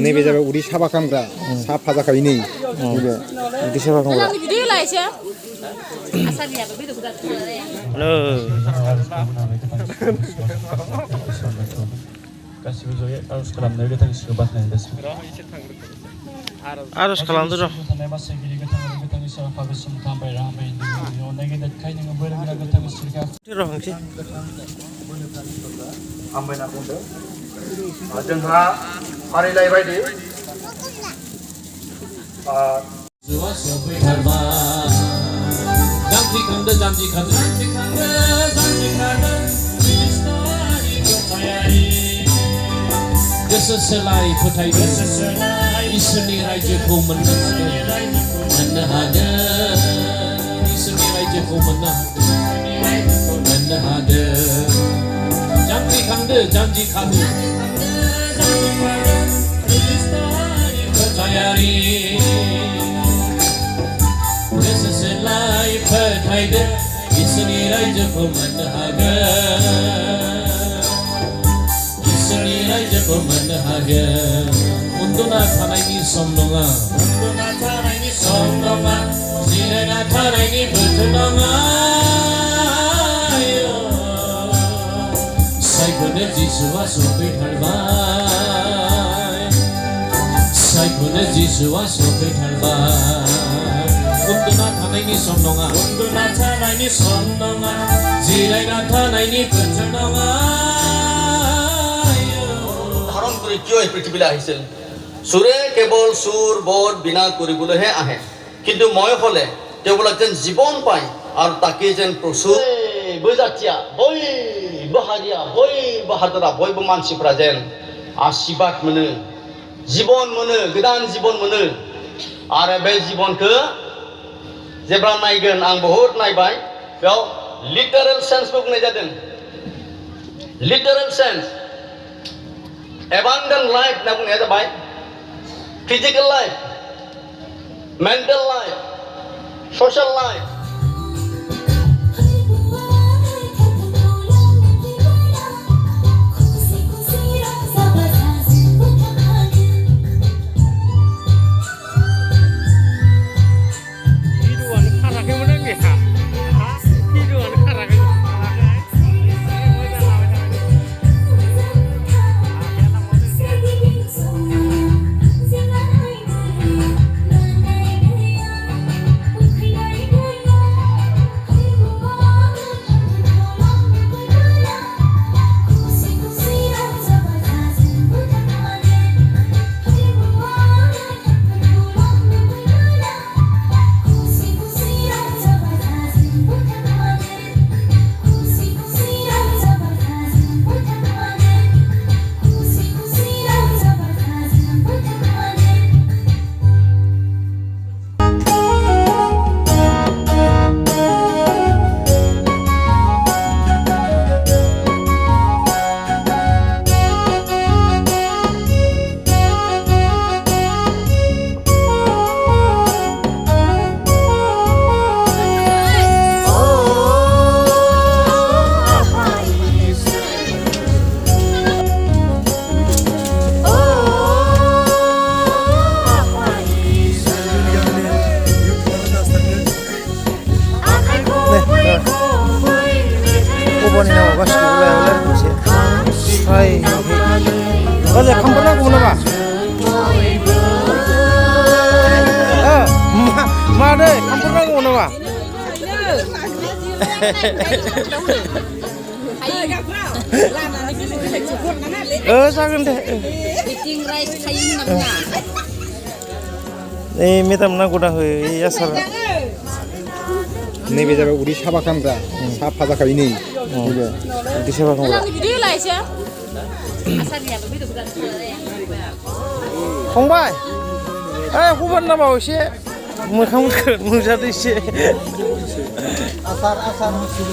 नैबे जाबाय उदै साफा खालामग्रा साफा जाखायो नै नैबे उदै साफा खालामग्रा गासिबो जयै आरज खालामनो गोथांसिखौ बाख्नायनाय जासिगोन आरज खालामदो र' थानाय बासायगिरि गोथांनि सायाव फागोसिम थांबाय राहाबाय अननाय गेदेरखाय नोङो बोलोगोरा गोथांनि सिरगा र' हांसै हामबायना बुंदो जोंहा फारिलाइ बायदि गोसो सोलाय फोथायदो इसोरनि रायजोखौ मोननो हागोन इसोरनि रायजोखौ मोननो हागोन जांख्रिखांदो जांख्रिखांदो फोथायारि गोसो सोलाय फोथायदो इसोरनि रायजोखौ मोननो हागोन रायजोखौ मोननो हागोन उन्दुना थानायनि सम नङा जिरायना थानायनि बोथोर नङा सायख'नो जिसुआ सफैथारबाय सायख'नो जिसुआ सफैथारबाय उन्दुना थानायनि सम नङा जिरायना थानायनि बोथोर नङा কিয় এই পৃথিৱীলৈ আহিছিল সুৰে কেৱল সুৰ বৰ বিনা কৰিবলৈহে আহে কিন্তু মই হলে তেওঁবিলাক যেন জীৱন পায় আৰু তাকে যেন প্ৰচুৰ বৈজাতীয়া বহাৰীয়া বাহাদুৰা বয়बो मानसिफ्रा जेन आशीर्वाद मोनो जीवन मोनो गोदान जीवन मोनो आरो बे जीवनखौ जेब्ला नायगोन आं बहुत नायबाय बेयाव लिटारेल सेन्सबो बुंनाय जादों लिटारेल sense abundant life na bunya jabai physical life mental life social life Oke, kamu pernah ke mana, Pak? Mana? Kamu pernah ke mana, Pak? Jangan deh. Minta mana guna ya salah. Ini bicara udah siapa kamera, siapa dah kali ini, udah siapa kamera. Fongbai, huban nama usia, muka jadi sih. Asar musuh.